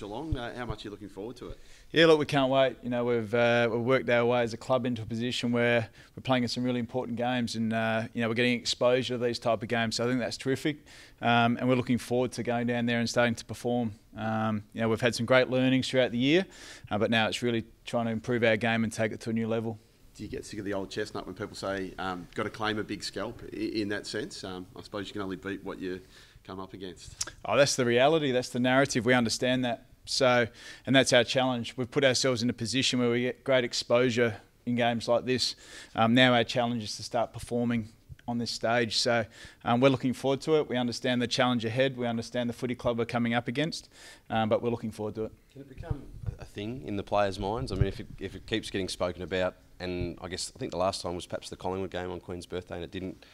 Geelong. How much are you looking forward to it? Yeah, look, we can't wait. You know, we've worked our way as a club into a position where we're playing in some really important games, and you know, we're getting exposure to these type of games. So I think that's terrific, and we're looking forward to going down there and starting to perform. You know, we've had some great learnings throughout the year, but now it's really trying to improve our game and take it to a new level. Do you get sick of the old chestnut when people say, got to claim a big scalp in that sense? I suppose you can only beat what you come up against. Oh, that's the reality. That's the narrative. We understand that. So, and that's our challenge. We've put ourselves in a position where we get great exposure in games like this. Now our challenge is to start performing on this stage. So we're looking forward to it. We understand the challenge ahead. We understand the footy club we're coming up against, but we're looking forward to it. Can it become a thing in the players' minds? I mean, if it keeps getting spoken about, and I think the last time was perhaps the Collingwood game on Queen's birthday, and it didn't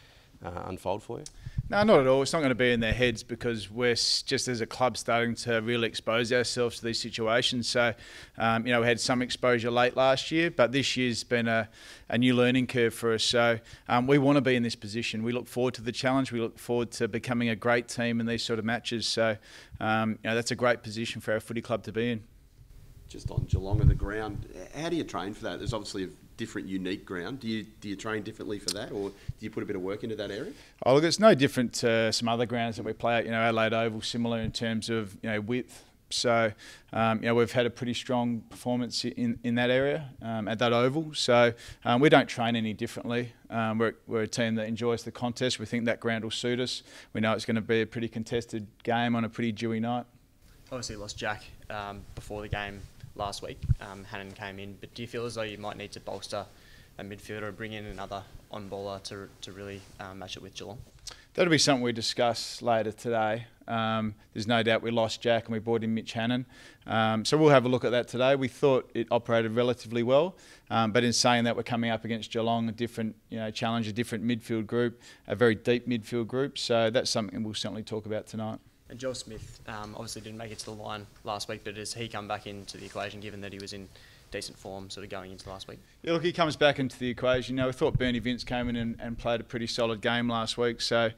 unfold for you? No, not at all. It's not going to be in their heads because we're just as a club starting to really expose ourselves to these situations. So, you know, we had some exposure late last year, but this year's been a new learning curve for us. So we want to be in this position. We look forward to the challenge. We look forward to becoming a great team in these sort of matches. So, you know, that's a great position for our footy club to be in. Just on Geelong and the ground, how do you train for that? There's obviously a different, unique ground. Do you train differently for that, or do you put a bit of work into that area? Oh, look, it's no different to some other grounds that we play at. You know, Adelaide Oval, similar in terms of, you know, width. So, you know, we've had a pretty strong performance in that area at that oval. So we don't train any differently. We're a team that enjoys the contest. We think that ground will suit us. We know it's going to be a pretty contested game on a pretty dewy night. Obviously lost Jack before the game last week. Hannon came in, but do you feel as though you might need to bolster a midfielder or bring in another on-baller to really match it with Geelong? That'll be something we discuss later today. There's no doubt we lost Jack and we brought in Mitch Hannon. So we'll have a look at that today. We thought it operated relatively well, but in saying that, we're coming up against Geelong, a different, you know, challenge, a different midfield group, a very deep midfield group. So that's something we'll certainly talk about tonight. And Joel Smith obviously didn't make it to the line last week, but has he come back into the equation given that he was in decent form sort of going into last week? Yeah, look, he comes back into the equation. You know, we thought Bernie Vince came in and played a pretty solid game last week, so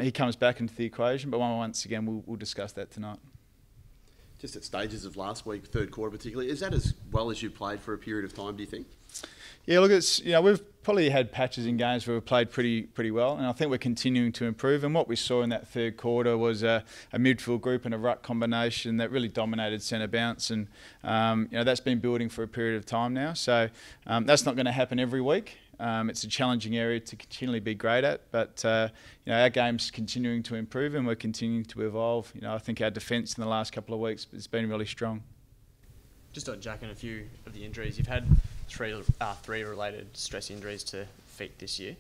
he comes back into the equation, but once again, we'll discuss that tonight. Just at stages of last week, third quarter particularly, is that as well as you played for a period of time, do you think? Yeah, look, it's, you know, we've probably had patches in games where we've played pretty well, and I think we're continuing to improve. And what we saw in that third quarter was a midfield group and a ruck combination that really dominated centre bounce, and you know, that's been building for a period of time now. So that's not going to happen every week. It's a challenging area to continually be great at, but you know, our game's continuing to improve and we're continuing to evolve. You know, I think our defence in the last couple of weeks has been really strong. Just on Jack and a few of the injuries, you've had three related stress injuries to feet this year.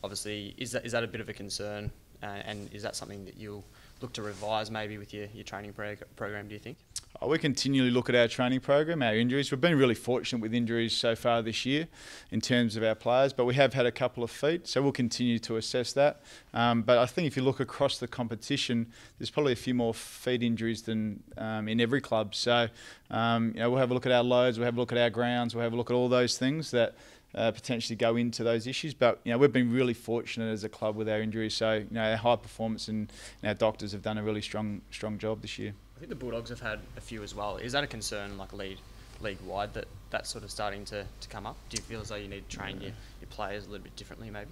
Obviously, is that a bit of a concern, and is that something that you'll look to revise maybe with your training program, do you think? We continually look at our training program, our injuries. We've been really fortunate with injuries so far this year in terms of our players, but we have had a couple of feet, so we'll continue to assess that. But I think if you look across the competition, there's probably a few more feet injuries than in every club. So you know, we'll have a look at our loads, we'll have a look at our grounds, we'll have a look at all those things that potentially go into those issues. But you know, we've been really fortunate as a club with our injuries. So you know, our high performance and our doctors have done a really strong job this year. I think the Bulldogs have had a few as well. Is that a concern, like league-wide, that's sort of starting to come up? Do you feel as though you need to train your players a little bit differently maybe?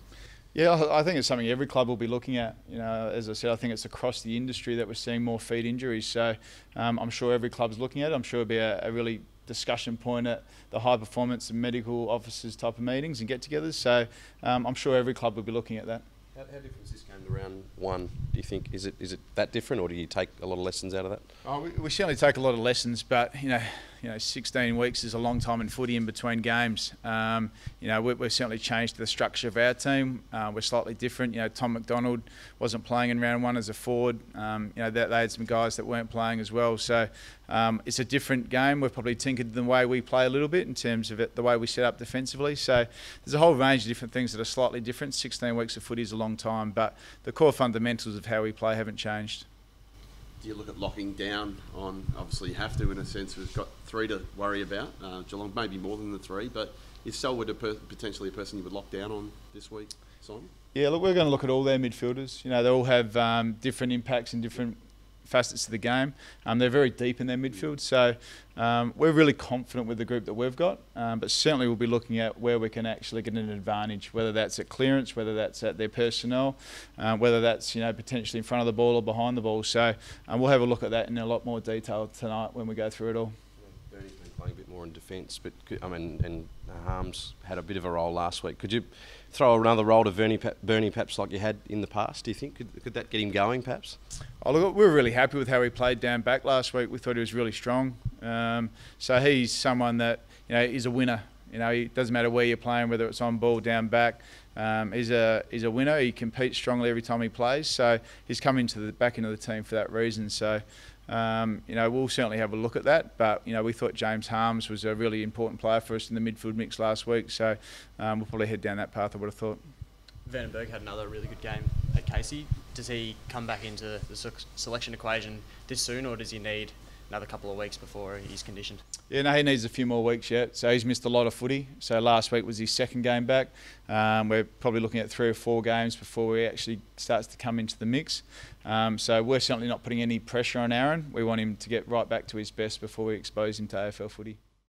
Yeah, I think it's something every club will be looking at. You know, as I said, I think it's across the industry that we're seeing more feet injuries. So I'm sure every club's looking at it. I'm sure it'll be a really discussion point at the high performance and medical officers type of meetings and get-togethers. So I'm sure every club will be looking at that. How different is this game to round one, do you think? Is it that different, or do you take a lot of lessons out of that? Oh, we certainly take a lot of lessons, but you know, 16 weeks is a long time in footy in between games. You know, we've certainly changed the structure of our team. We're slightly different. You know, Tom McDonald wasn't playing in round one as a forward. You know, they had some guys that weren't playing as well. So it's a different game. We've probably tinkered the way we play a little bit in terms of the way we set up defensively. So there's a whole range of different things that are slightly different. 16 weeks of footy is a long time, but the core fundamentals of how we play haven't changed. Do you look at locking down on, obviously you have to in a sense, we've got three to worry about, Geelong maybe more than the three, but is Selwood potentially a person you would lock down on this week, Simon? Yeah, look, we're going to look at all their midfielders. You know, they all have different impacts in different facets of the game. They're very deep in their midfield, so we're really confident with the group that we've got, but certainly we'll be looking at where we can actually get an advantage, whether that's at clearance, whether that's at their personnel, whether that's potentially in front of the ball or behind the ball. So we'll have a look at that in a lot more detail tonight when we go through it all. Bernie's been playing a bit more in defence, but and Harms had a bit of a role last week. Could you throw another role to Bernie perhaps like you had in the past, do you think? Could that get him going perhaps? Oh, look, we were really happy with how he played down back last week. We thought he was really strong. So he's someone that is a winner. It doesn't matter where you're playing, whether it's on ball, down back. He's a winner. He competes strongly every time he plays. So he's come back into the team for that reason. So we'll certainly have a look at that. But we thought James Harms was a really important player for us in the midfield mix last week. So we'll probably head down that path, I would have thought. Vandenberg had another really good game at Casey. Does he come back into the selection equation this soon, or does he need another couple of weeks before he's conditioned? Yeah, no, he needs a few more weeks yet. So he's missed a lot of footy. So last week was his second game back. We're probably looking at 3 or 4 games before he actually starts to come into the mix. So we're certainly not putting any pressure on Aaron. We want him to get right back to his best before we expose him to AFL footy.